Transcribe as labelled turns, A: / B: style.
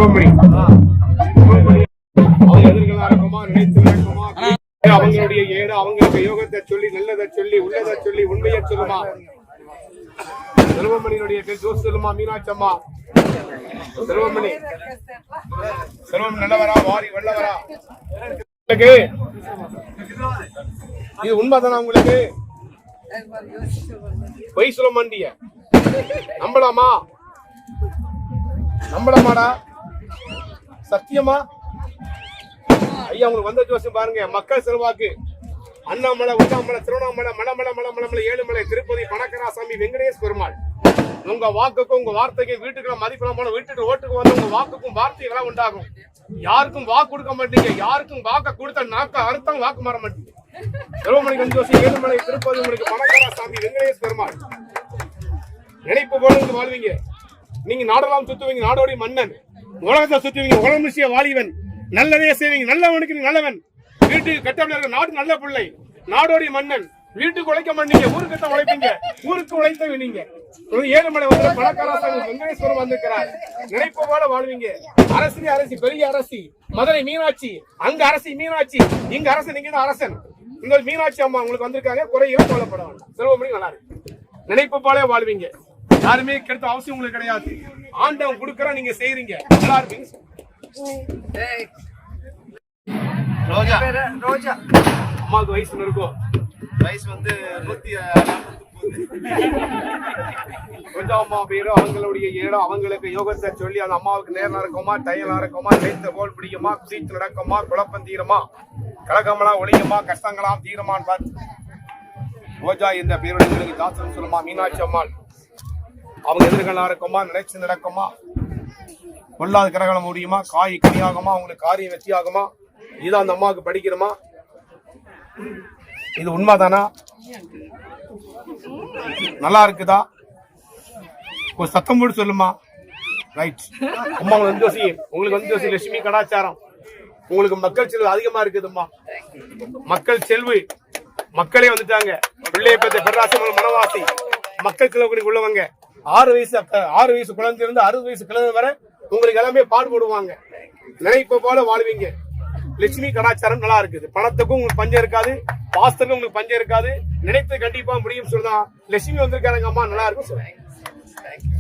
A: செல்வமணி அவங்க எதிர்களா இருக்குமா நினைத்து இருக்குமா அவங்களுடைய ஏடு அவங்களுக்கு யோகத்தை சொல்லி நல்லதை சொல்லி உள்ளதை சொல்லி உண்மையை சொல்லுமா செல்வமணியுடைய பேர் ஜோஸ் சொல்லுமா மீனாட்சம்மா செல்வமணி செல்வம் நல்லவரா வாரி வல்லவரா இது உண்மைதானா உங்களுக்கு பொய் சொல்ல மாட்டிய நம்பலாமா நம்பலாமாடா சத்தியமா ஐயா உங்களுக்கு வந்த ஜோசியம் பாருங்க மக்கள் செல்வாக்கு அண்ணாமலை உண்ணாமலை திருவண்ணாமலை மலமலை மலமலை ஏழுமலை திருப்பதி பணக்கராசாமி வெங்கடேஷ் பெருமாள் உங்க வாக்குக்கும் உங்க வார்த்தைக்கும் வீட்டுக்குள்ள மதிப்பெல்லாம் போன வீட்டுக்கு ஓட்டுக்கு வந்து உங்க வாக்குக்கும் வார்த்தைகளா உண்டாகும் யாருக்கும் வாக்கு கொடுக்க மாட்டீங்க யாருக்கும் வாக்க கொடுத்த நாக்க அர்த்தம் வாக்கு மாற மாட்டீங்க செல்வமணி ஜோசி ஏழுமலை திருப்பதி உங்களுக்கு பணக்கராசாமி வெங்கடேஷ் பெருமாள் நினைப்பு போல இங்க வாழ்வீங்க நீங்க நாடெல்லாம் சுத்துவீங்க நாடோடி மன்னன் உலகத்தை சுத்துவீங்க உலக வாலிவன் நல்லதே செய்வீங்க நல்லவனுக்கு நீ நல்லவன் வீட்டுக்கு கட்டப்பட இருக்க நாடு நல்ல பிள்ளை நாடோடி மன்னன் வீட்டுக்கு உழைக்க மாட்டீங்க ஊருக்கு தான் உழைப்பீங்க ஊருக்கு உழைத்த நீங்க ஏழுமலை வந்து பணக்காராசாமி வெங்கடேஸ்வரம் வந்திருக்கிறார் நினைப்பு போல வாழ்வீங்க அரசி அரசி பெரிய அரசி மதுரை மீனாட்சி அங்க அரசி மீனாட்சி இங்க அரசன் நீங்க தான் அரசன் இந்த மீனாட்சி அம்மா உங்களுக்கு வந்திருக்காங்க குறையில கவலைப்பட வேண்டாம் செல்வமணி நல்லா இருக்கு நினைப்பு போல வாழ்வீங்க யாருமே கெடுத்த அவசியம் உங்களுக்கு கிடையாது ஆண்டவன் கொடுக்கற நீங்க செய்யறீங்க நல்லா இருப்பீங்க ரோஜா ரோஜா அம்மாவுக்கு வயசு இருக்கும் வயசு வந்து 140 ரோஜா அம்மா பேரு அவங்களுடைய ஏடம் அவங்களுக்கு யோகத்தை சொல்லி அந்த அம்மாவுக்கு நேரம் இருக்குமா டைலா இருக்குமா கைத்த கோல் பிடிக்குமா சீட்டு நடக்குமா குழப்பம் தீருமா கலகமெல்லாம் ஒழியுமா கஷ்டங்களாம் தீருமான்னு பார்த்து ரோஜா இந்த பேருடைய தாசன் சொல்லுமா மீனாட்சி அம்மாள் அவங்க எதிர்களா இருக்குமா நினைச்சு நடக்குமா கொல்லாத கிரகணம் முடியுமா காய் கனியாகுமா அவங்களுக்கு காரியம் வெற்றி ஆகுமா இது அந்த அம்மாவுக்கு படிக்கணுமா இது உண்மைதானா நல்லா இருக்குதா ஒரு சத்தம் போட்டு சொல்லுமா ரைட் அம்மா உங்களுக்கு வந்து லட்சுமி கலாச்சாரம் உங்களுக்கு மக்கள் செல்வு அதிகமா இருக்குதும்மா மக்கள் செல்வு மக்களே வந்துட்டாங்க பிள்ளைய பெற்ற பெராசி மனவாசி மக்கள் செல்வக்கு உள்ளவங்க 6 வயசு குழந்தை இருந்து 60 வயசு கிழமை வரை உங்களுக்கு எல்லாமே பாடுபடுவாங்க நினைப்ப போல வாழ்வீங்க லட்சுமி கலாச்சாரம் நல்லா இருக்குது பணத்துக்கும் உங்களுக்கு பஞ்சம் இருக்காது பாஸ்தருக்கும் உங்களுக்கு பஞ்சம் இருக்காது நினைத்து கண்டிப்பா முடியும் சொல்லுதான் லட்சுமி வந்திருக்காங்க அம்மா நல்லா இருக்கும் சொல்லுங்க